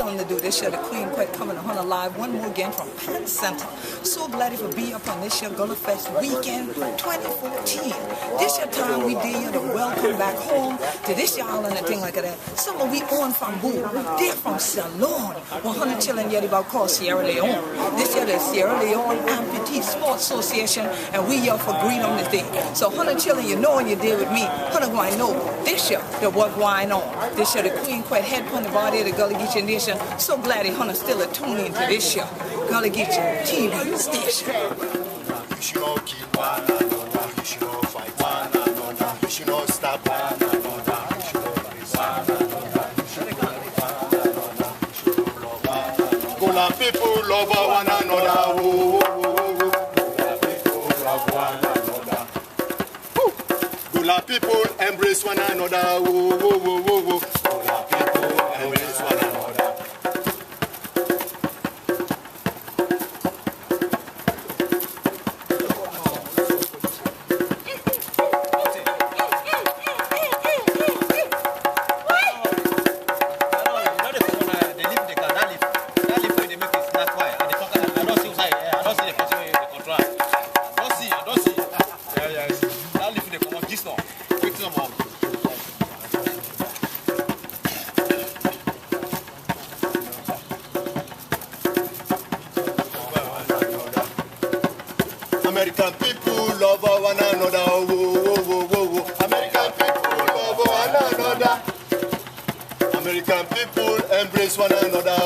chilling to do this year. The Queen quite coming to Hunter Live one more again from Penn Center. So glad to be up on this year Gullah Fest weekend 2014. This year time we did here to welcome back home to this year island and thing like that. Some of we on from Boo. They're from Leone. 100 children yet about called Sierra Leone. This year the Sierra Leone Amputee Sports Association, and we here for green on this day. So 100 children, you know, and you did with me. 100 going know this year that what going on. This year the Queen quite head on the body of the Gullah Geechee Nation. So glad that 100 still attuned into this year Gullah Geechee TV station. You should not kill one another. You should not fight one another. You should not stab one another. You should not embrace one another. You should not love one another. You should not love one another. Gullah people love one another. Gullah people embrace one another. Gullah people embrace one another. American people love one another. American people love one another. American people embrace one another.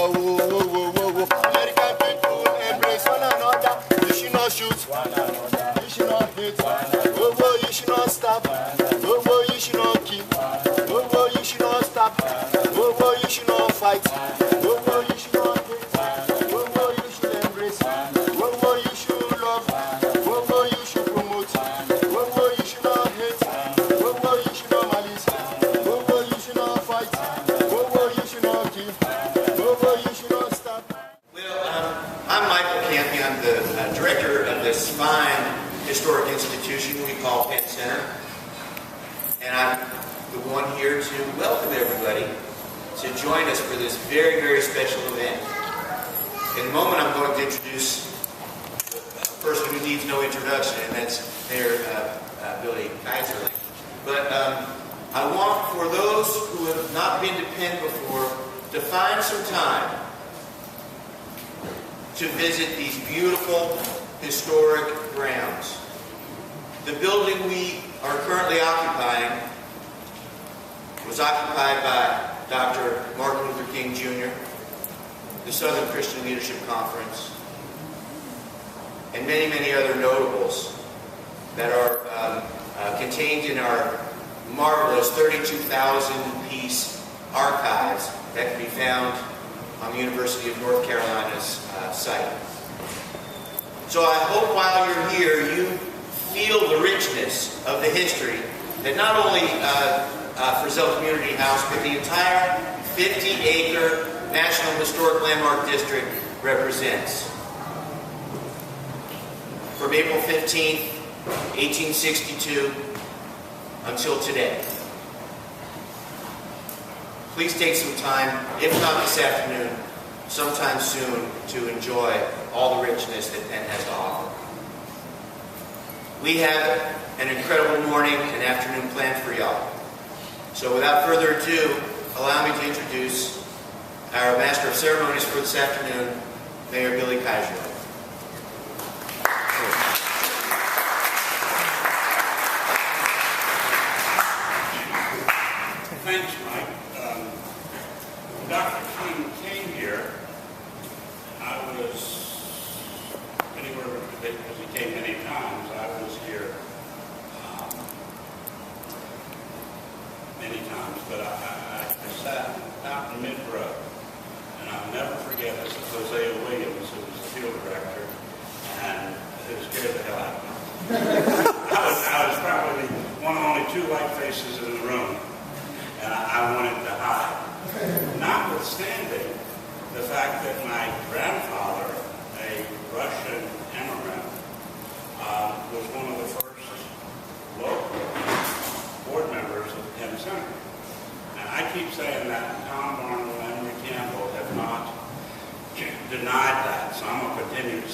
American people embrace one another. You should not shoot one another. You should not hate one another. You should not stab. You should not kill. You should not stab. You should not fight. You should not hate. You should embrace. You should love. You should promote. You should not hate. You should not malice. You should not fight. You should not kill. You should not stop. Well, I'm Michael Campbell. I'm the director of this fine historic institution we call Penn Center. And I'm the one here to welcome everybody to join us for this very, very special event. In a moment, I'm going to introduce a person who needs no introduction, and that's Mayor Billy Kaiserling. But I want, for those who have not been to Penn before, to find some time to visit these beautiful historic grounds. The building we are currently occupying was occupied by Dr. Martin Luther King Jr., the Southern Christian Leadership Conference, and many, many other notables that are contained in our marvelous 32,000-piece archives that can be found on the University of North Carolina's site. So I hope while you're here you feel the richness of the history that not only Frizzell Community House, but the entire 50-acre National Historic Landmark District represents. From April 15th, 1862 until today. Please take some time, if not this afternoon, sometime soon, to enjoy all the richness that Penn has to offer. We have an incredible morning and afternoon planned for y'all. So without further ado, allow me to introduce our Master of Ceremonies for this afternoon, Mayor Billy Kaiserling. Thanks, Mike. Dr. King came here. I was anywhere, because he came many times. I was here many times, but I sat out in mid-row, and I'll never forget this. Hosea Williams, who was the field director, and it scared the hell out of me. I was probably one of only two white faces in the room, and I wanted to hide. Notwithstanding the fact that my grandfather, a Russian immigrant, was one of the first local board members of Penn Center. And I keep saying that Tom Barnwell and Emory Campbell have not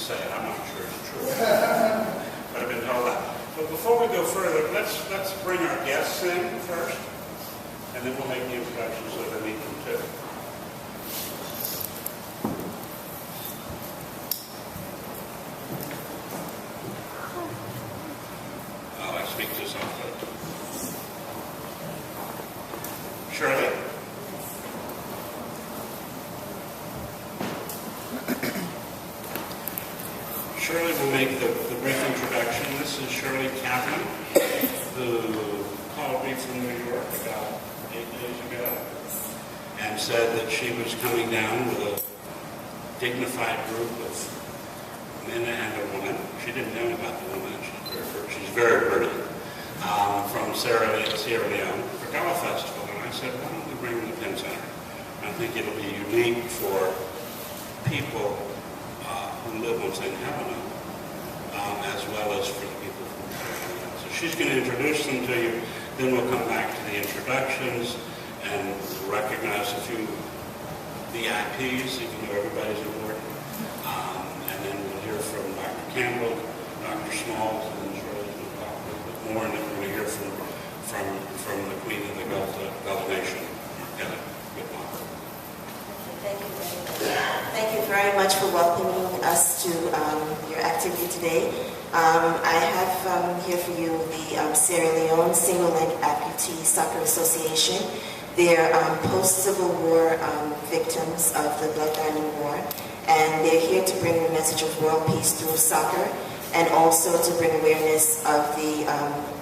say it. I'm not sure it's true. But I've been told that. But before we go further, let's bring our guests in first, and then we'll make the introductions so they meet them too. I speak to something. Shirley? Shirley will make the brief introduction. This is Shirley Campbell, who called me from New York about 8 days ago and said that she was coming down with a dignified group of men and a woman. She didn't know about the woman. She's very pretty. From Sierra Leone for Gullah Festival. And I said, why don't we bring the Penn Center? I think it'll be unique for people who live on St. Helena, as well as for the people from Sierra Leone. So she's going to introduce them to you. Then we'll come back to the introductions and recognize a few VIPs, even though everybody's important. And then we'll hear from Dr. Campbell, Dr. Smalls, and Shirley's going to talk a little bit more, and then we're going to hear from the Queen of the Gullah Nation, Helena. Good luck. Thank you very much. Thank you very much for welcoming us to your activity today. I have here for you the Sierra Leone Single-Leg Amputee Soccer Association. They're post-Civil War victims of the Blood Diamond War, and they're here to bring the message of world peace through soccer, and also to bring awareness of the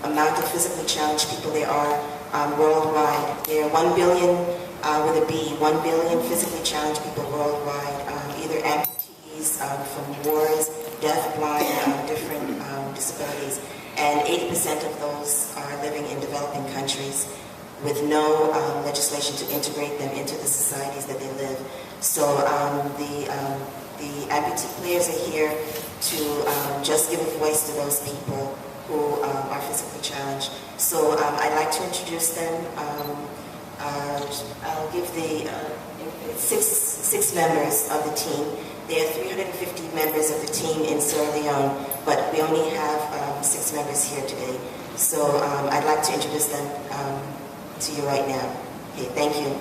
amount of physically challenged people there are worldwide. There are 1 billion, with a B, 1 billion physically challenged people worldwide, either amputees from wars, deaf, blind, different disabilities, and 80% of those are living in developing countries with no legislation to integrate them into the societies that they live. So the amputee players are here to just give a voice to those people who are physically challenged. So I'd like to introduce them. I'll give the six members of the team. There are 350 members of the team in Sierra Leone, but we only have 6 members here today. So I'd like to introduce them to you right now. Okay, thank you.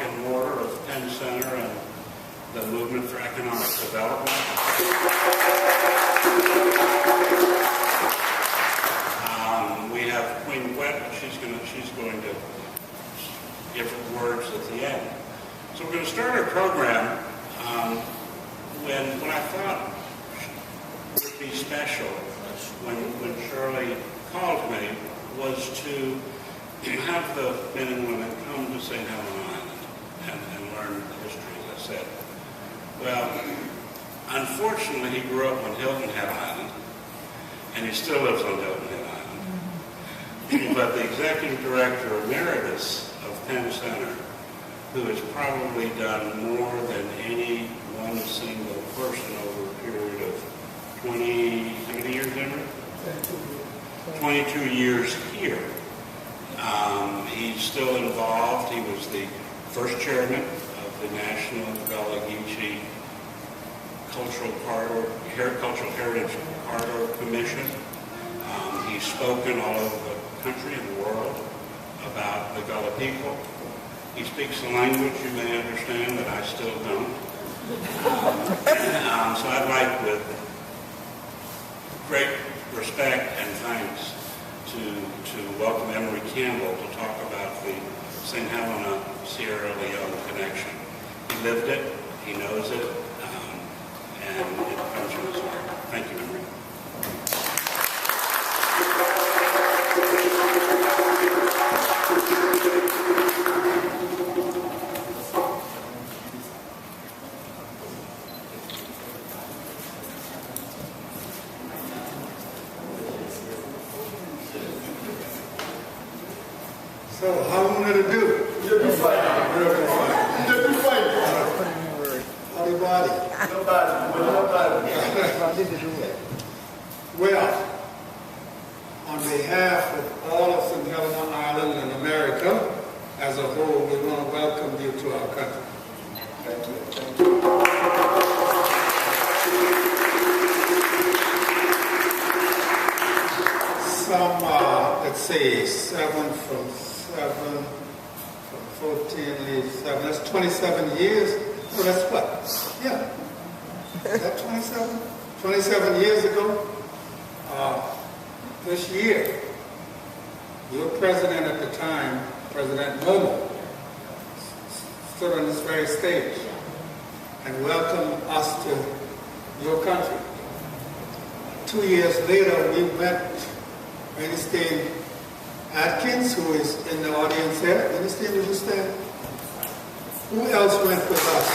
rock and mortar of Penn Center and the Movement for Economic Development. We have Queen Wet, she's going to give words at the end. So we're going to start our program when I thought it would be special when Shirley called me was to have the men and women come to St. Helena Island and learn the history, as I said. Well, unfortunately, he grew up on Hilton Head Island, and he still lives on Hilton Head Island. But the executive director emeritus of Penn Center, who has probably done more than any one single person over a period of 20, how many years, Emory? 22 years here. He's still involved. He was the first chairman of the National Gullah Geechee Cultural Heritage Corridor Commission. He's spoken all over the country and the world about the Gullah people. He speaks a language you may understand that I still don't. So I'd like, with great respect and thanks, to welcome Emory Campbell to talk about the St. Helena Sierra Leone connection. He lived it, he knows it, and it comes from his heart. Thank you, Emory. So, how long did it do? You'll be fine. You'll be fine. You'll be fine. Howdy, body. Well, on behalf of all of St. Helena Island and America as a whole, we want to welcome you to our country. Thank you. Thank you. Some, let's say, 7 from 14 leaves 7. That's 27 years. So that's what? Yeah. Is that 27? 27 years ago? This year, your president at the time, President Momo, stood on this very stage and welcomed us to your country. 2 years later, we met Ernestine Atkins, who is in the audience here. Ernestine, would you stand? Who else went with us?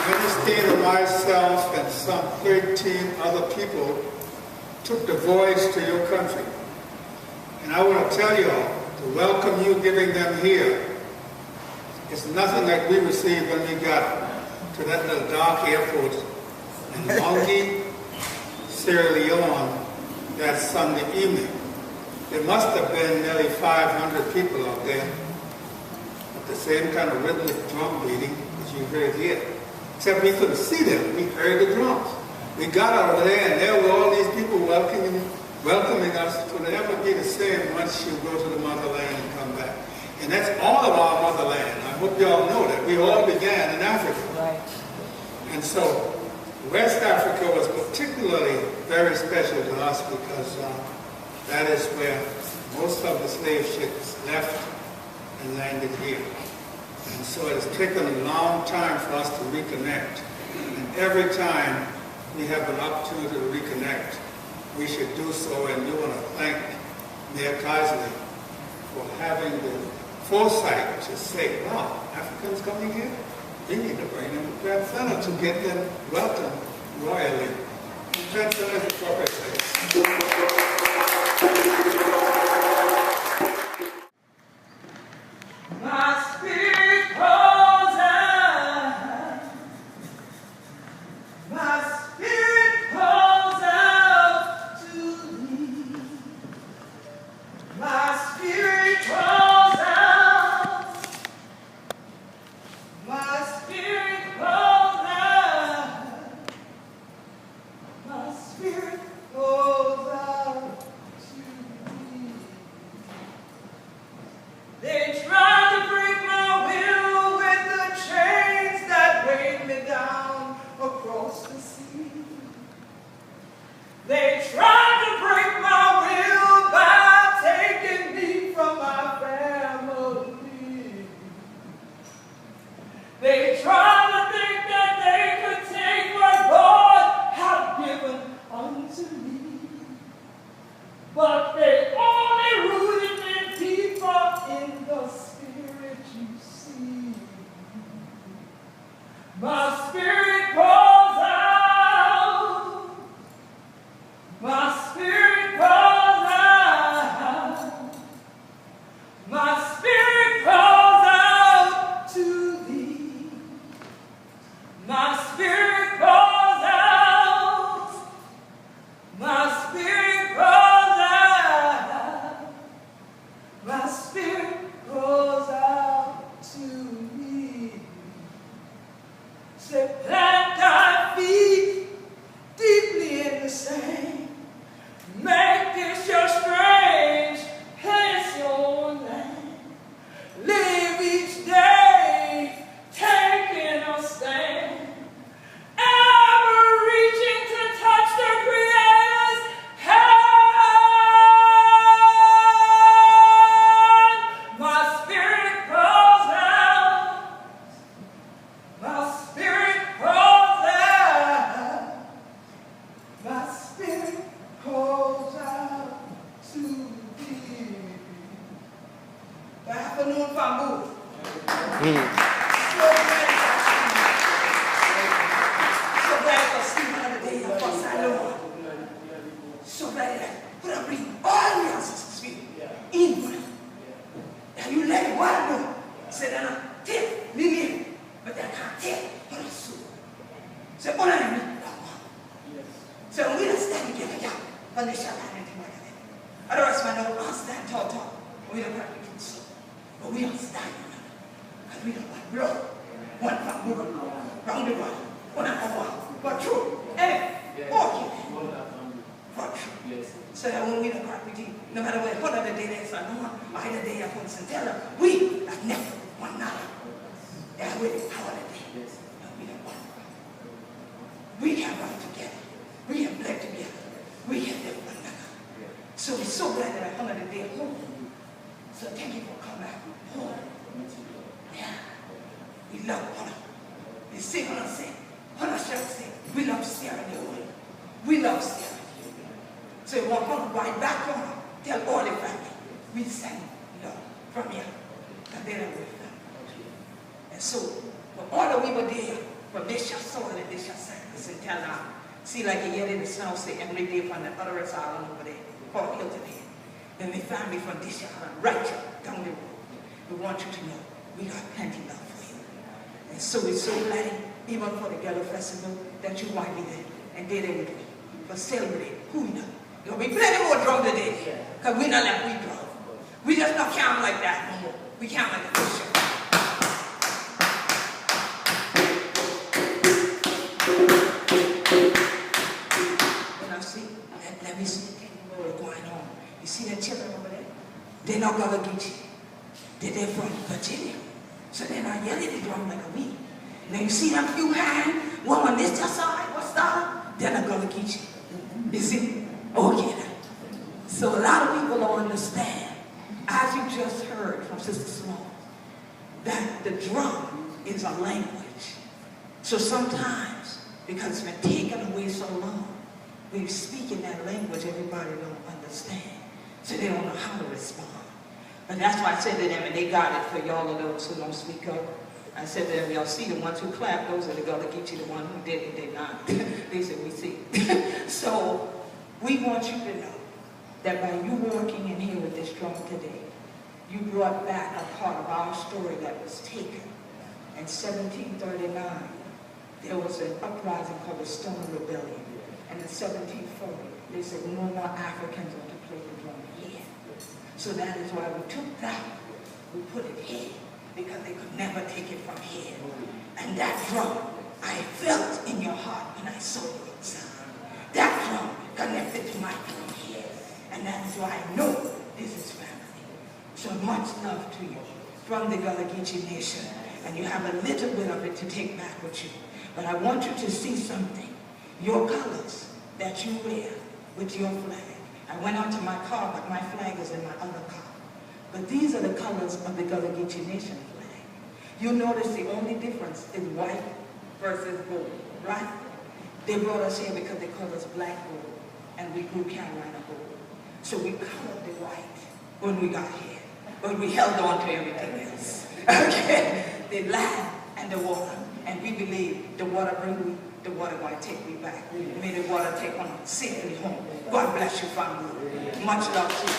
Ernestine and myself and some 13 other people took the voyage to your country. And I want to tell you all, to welcome you, giving them here, it's nothing like we received when we got to that little dark airport in Mongi, Sierra Leone, that Sunday evening. There must have been nearly 500 people out there with the same kind of rhythmic drum beating as you heard here. Except we couldn't see them, we heard the drums. We got over there and there were all these people welcoming us. It will never be the same once you go to the motherland and come back. And that's all of our motherland. I hope you all know that. We all began in Africa. Right. And so West Africa was particularly very special to us because that is where most of the slave ships left and landed here. And so it has taken a long time for us to reconnect. And every time we have an opportunity to reconnect, we should do so. And we want to thank Mayor Kaisley for having the foresight to say, wow, Africans coming here? We need to bring them to Penn Center to get them welcomed royally. Penn Center is a proper place. My spirit calls out. My spirit calls out to thee. My spirit calls out. My spirit calls out. My spirit calls out to thee. when they shall land into my head. Otherwise, my no, I'll stand tall. We don't have to do so. But we don't stand because we don't want blood. One from moving round the world. One and one. But true. And walking. But true. So that when we don't crack with you, no matter what other day there's a no, either day of one Santella, we have never one another. Yeah, we the power of the day. No, we don't want one. We can run together. We have bled together. We have lived one another. So we're so glad that I honor the day home. So thank you for coming back home. Yeah. We love honor. We sing honor sing. Honor shall sing. We love Sierra Leone. We love Sierra Leone. So we want to ride back on. Tell all the family. We sang love from here. And then we family. And so, for all that we were there, from this shall soil and this shall sacrifice and tell them. See, like a yet in the snow, say Emory Campbell from the other island over there, called Hilton Head. And the family from this island, right down the road. We want you to know we got plenty love for you. And so we're so glad, even for the Gullah Festival, that you might be there and did it with me. For celebrating who we know. There'll be plenty more drunk today. Because we not like we drunk. We just not count like that no more. We count like a fish. Let me see what's going on. You see the children over there? They're not Gullah Geechee. They're from Virginia. So they're not yelling the drum like a we. Now you see them few hands, one on this side, what's that? They're not Gullah Geechee. You see? Okay. So a lot of people don't understand, as you just heard from Sister Sloan, that the drum is a language. So sometimes, because it's been taken away so long, we speak in that language everybody don't understand. So they don't know how to respond. But that's why I said to them, and they got it for y'all of those who don't speak up. I said to them, y'all see the ones who clap, those are the Gullah Geechee, the ones who did and did not. They said, we see. So we want you to know that by you walking in here with this drum today, you brought back a part of our story that was taken. In 1739, there was an uprising called the Stone Rebellion. And in 1740, they said no more Africans are to play the drum here. So that is why we took that, we put it here, because they could never take it from here. And that drum, I felt in your heart when I saw you inside. That drum connected to my drum here. And that is why I know this is family. So much love to you from the Gullah Geechee Nation. And you have a little bit of it to take back with you. But I want you to see something. Your colors that you wear with your flag. I went out to my car, but my flag is in my other car. But these are the colors of the Gullah Geechee Nation flag. You'll notice the only difference is white versus gold, right? They brought us here because they called us black gold, and we grew Carolina gold. So we colored the white when we got here, but we held on to everything else. Okay? The land and the water, and we believe the water brings me. The water going to take me back. May the water take me safely home. God bless you, family. Much love to you.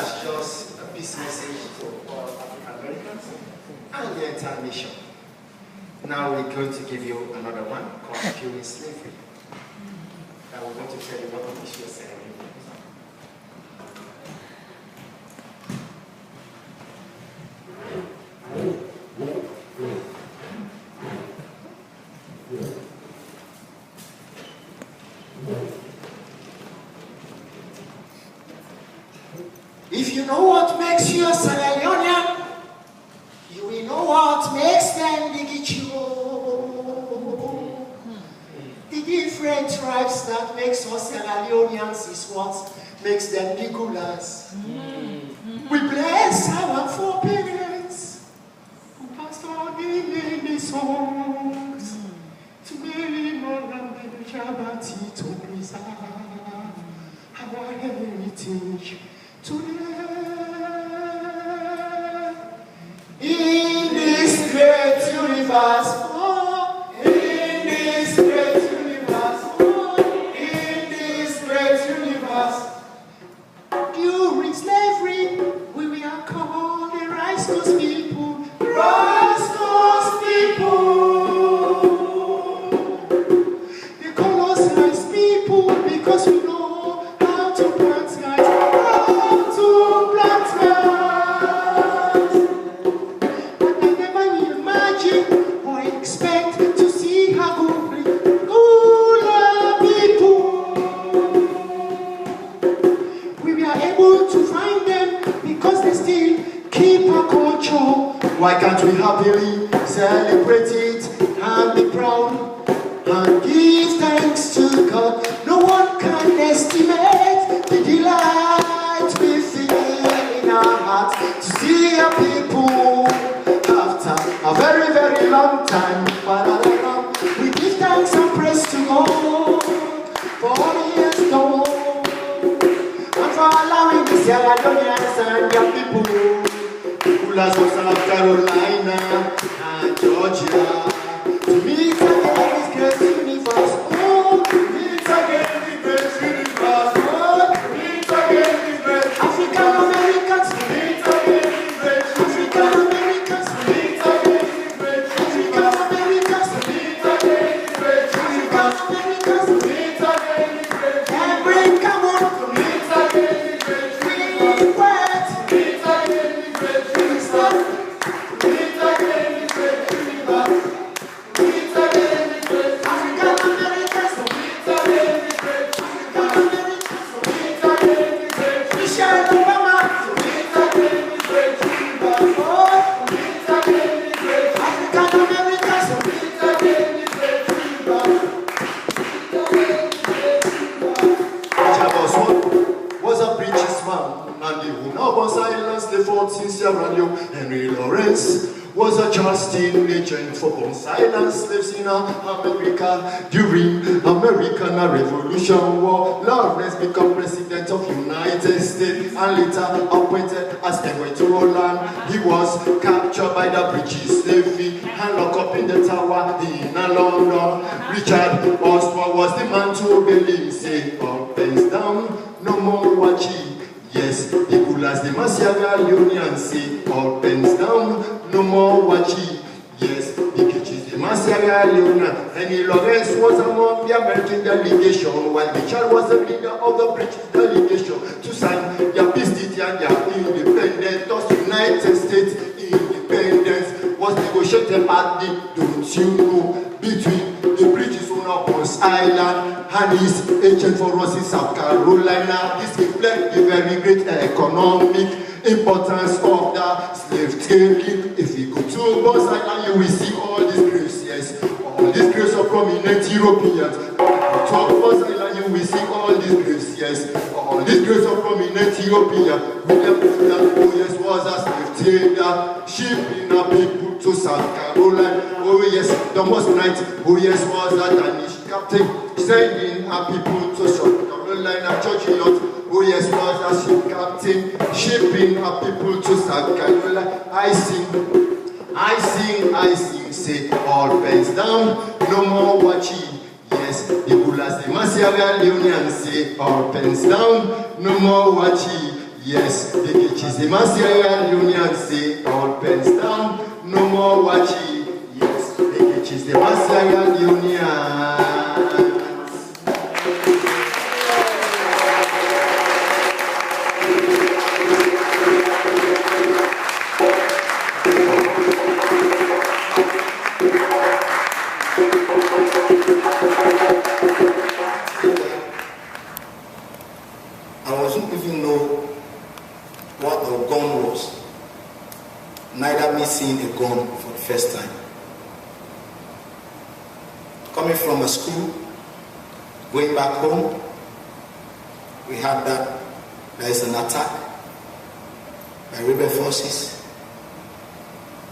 That's just a peace message to all African Americans and the entire nation. Now we're going to give you another one called Curing Slavery. Now we're going to tell you what the issue is saying. If you know what makes you a Sierra Leonean, you will know what makes them the Geechee. The different tribes that makes us Sierra Leoneans is what makes them the Gullahs. We bless our foreparents who passed on in the songs to Mary Moran and Jabati to preserve our heritage. In this great universe, oh, in this great universe, oh, in this great universe, during slavery, we were called the righteous people, righteous people. They call us nice people because we know how to plant rice. Why can't we happily celebrate it and be proud and give thanks to God? No one can estimate the delight we feel in our hearts to see our people after a very, very long time. We give thanks and praise to God for all He has done and for allowing the Sierra Leoneans and their people, Gullahs of South Carolina and Georgia, to meet again this great universe. Oh, to meet again the great universe. Oh, to meet again the great African Americans. To meet again the great African Americans. To meet again the great African Americans. To meet again the great African Americans. To meet again the great American. To meet again the great universe. To meet again the great universe. Meet again the great universe. Meet again the great African Americans. Meet again the great African Americans. Meet again the great Michelle Obama. Meet again the great universe. Oh, meet again the great African Americans. Meet again the great universe. Meet again the great universe. Chavos was a British man, and the Hunabos Islands, the Fort Sierra Leone. Henry Lawrence was a Charleston agent for Bones Island slaves in America during American Revolution War. Lawrence became president of United States and later appointed as Emperor to Roland. He was captured by the British Navy and locked up in the Tower in London. Richard Oswald was the man to believe, say, up and down, no more watching. Yes, the Gullahs, the Sierra Leoneans say, all pens down, no more watching. Yes, the Geechee, the Sierra Leone. Henry Lawrence was among the American delegation, while Richard was the leader of the British delegation to sign their peace treaty and their independence. Thus, United States independence was negotiated at the, don't you know, between the British owner of Bones Island and his agent for us in South Carolina. This reflects the very great economic importance of the slave trading. If you go to Bones Island, you will see all these graves, yes, all these graves of prominent Europeans. If you go to Bones Island, you will see all these graves, yes, all these graves of prominent Europeans. William Butler, who yes was a slave trader, shipping people to South Carolina. Oh yes, Thomas Knight, who yes was a Danish captain, sending people to South Carolina. George Yacht, who yes was a ship captain, shipping people to South Carolina. I sing, say all pens down, no more watching. Yes, the Gullahs, the Sierra Leoneans say all pens down, no more watching. Yes, the Geechee, the Sierra Union say, all pens down, no more watching. Yes, the Geechee, the Sierra Union. I wasn't even know what a gun was. Neither me seeing a gun for the first time. Coming from a school, going back home, we had that there is an attack by rebel forces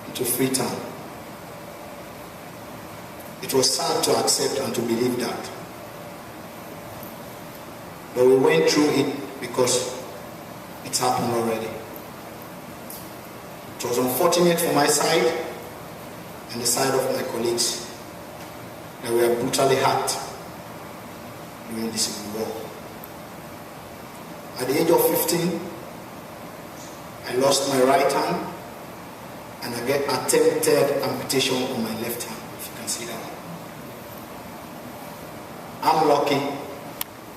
into Freetown. It was sad to accept and to believe that. But we went through it because it's happened already. It was unfortunate for my side and the side of my colleagues that we were brutally hacked during the Civil War. At the age of 15, I lost my right hand and I get attempted amputation on my left hand, if you can see that. I'm lucky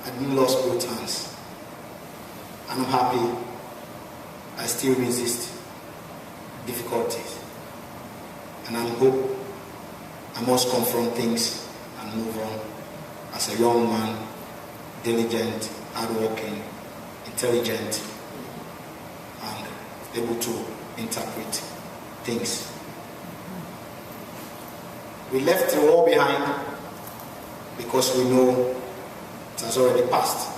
I didn't lose both hands. And I'm happy I still resist difficulties. And I hope I must confront things and move on as a young man, diligent, hardworking, intelligent, and able to interpret things. We left the war behind because we know it has already passed.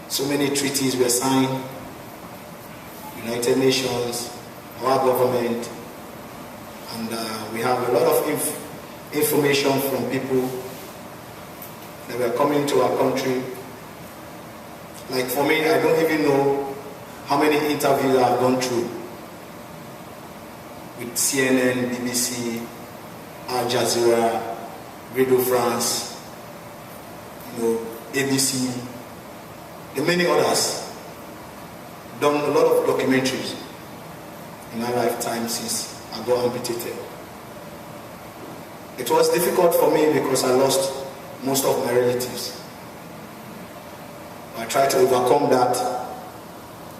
So many treaties were signed, United Nations, our government, and we have a lot of information from people that were coming to our country. Like for me, I don't even know how many interviews I've gone through with CNN, BBC, Al Jazeera, Radio France, ABC, and many others. Done a lot of documentaries in my lifetime since I got amputated. It was difficult for me because I lost most of my relatives. I tried to overcome that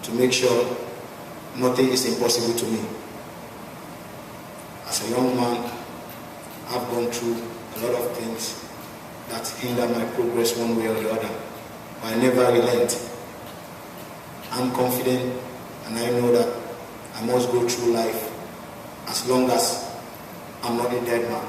to make sure nothing is impossible to me. As a young man, I've gone through a lot of things that hinder my progress one way or the other. But I never relent. I'm confident and I know that I must go through life as long as I'm not a dead man.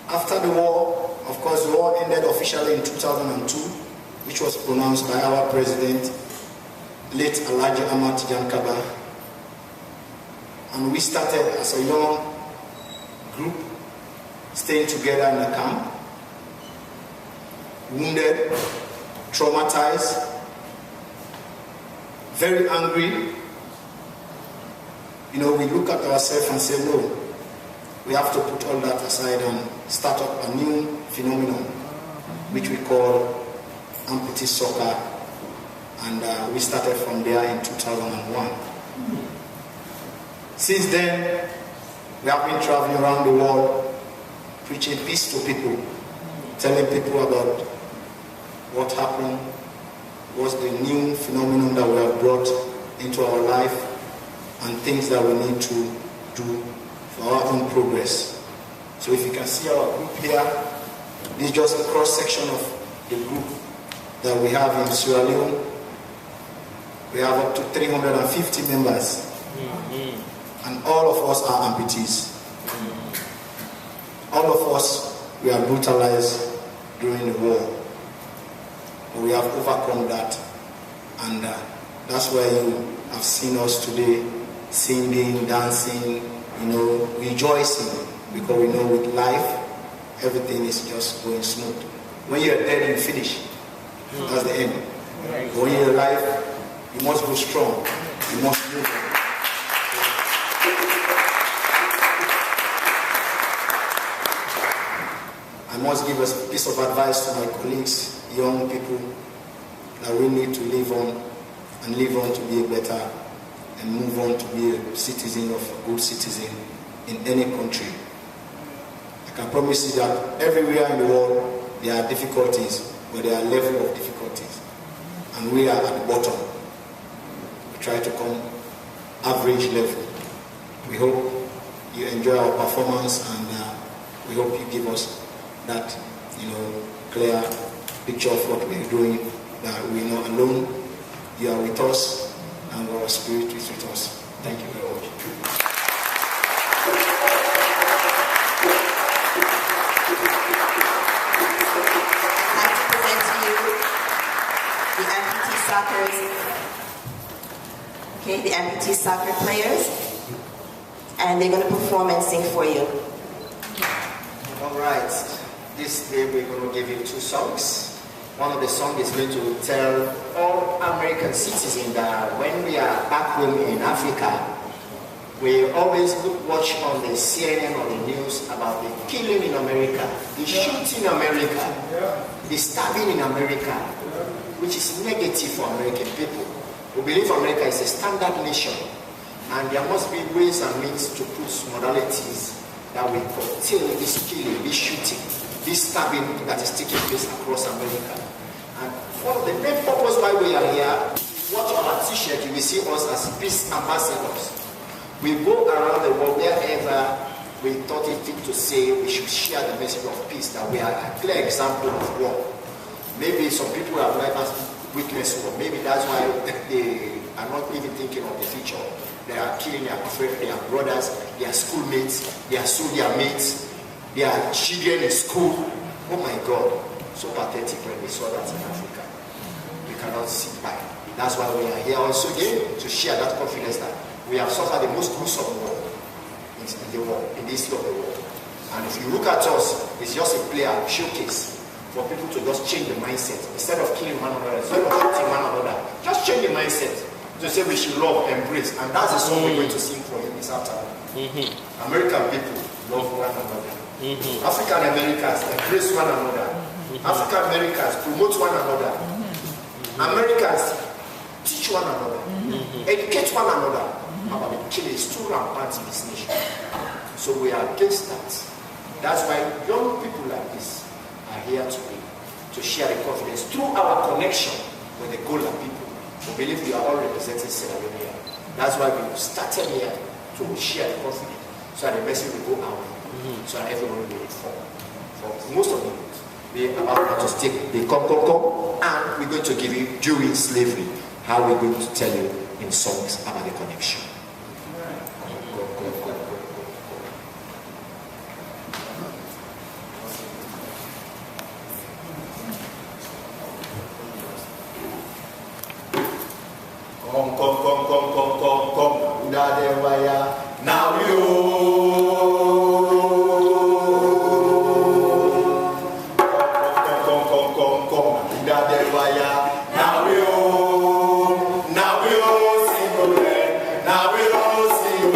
After the war, of course, the war ended officially in 2002, which was pronounced by our president, late Alhaji Amputee. And we started as a young group, staying together in a camp, wounded, traumatized, very angry. We look at ourselves and say, no, we have to put all that aside and start up a new phenomenon, which we call Amputee Soccer, and we started from there in 2001. Since then, we have been traveling around the world, preaching peace to people, telling people about what happened, what's the new phenomenon that we have brought into our life, and things that we need to do for our own progress. So if you can see our group here, this is just a cross-section of the group that we have in Sierra Leone. We have up to 350 members. And all of us are amputees. All of us, we are brutalized during the war. But we have overcome that. And that's why you have seen us today singing, dancing, rejoicing. Because we know with life, everything is just going smooth. When you're dead, you finish. That's the end. But when you're alive, you must go strong. You must move. must give us a piece of advice to my colleagues, young people, that we need to live on and live on to be a better and move on to be a citizen of a good citizen in any country. I can promise you that everywhere in the world there are difficulties, but there are levels of difficulties. And we are at the bottom. We try to come average level. We hope you enjoy our performance, and we hope you give us that, clear picture of what we are doing, that we're not alone. You are with us, and our spirit is with us. Thank you very much. I'd like to present to you the Amputee Soccers. Okay, the Amputee soccer players, and they're going to perform and sing for you. All right. This day we're going to give you 2 songs. One of the songs is going to tell all American citizens that when we are back home in Africa, we always watch on the CNN or the news about the killing in America, the shooting in America, the stabbing in America, which is negative for American people. We believe America is a standard nation, and there must be ways and means to put modalities that will curtail this killing, this shooting, this stabbing that is taking place across America. And one of the main purpose why we are here, watch our t-shirt, you will see us as peace ambassadors. We go around the world wherever we thought it fit to say we should share the message of peace, that we are a clear example of war. Maybe some people have never witnessed war. Maybe that's why they are not even thinking of the future. They are killing their friends, their brothers, their schoolmates, their soldier mates, their children in school. Oh my God, so pathetic when we saw that in Africa. We cannot sit by. That's why we are here also again to share that confidence that we have suffered the most gruesome war in the world, in the history of the world. And if you look at us, it's just a player showcase for people to just change the mindset. Instead of killing one another, instead of shooting one another, just change the mindset to say we should love, embrace. And that's the song we're going to sing for you this afternoon. American people love one another. African Americans embrace one another. African Americans promote one another. Americans teach one another. Educate one another about the killing. It's too rampant in this nation. So we are against that. That's why young people like this are here today to share the confidence through our connection with the Gullah people. We believe we are all representing Sierra Leone here. That's why we started here to share the confidence, so that the message will go out, so that everyone will be informed. For most of you, we are about to take the come, and we're going to give you during slavery, how we're going to tell you in songs about the connection. Come, now you. Now we all sing, now we all sing,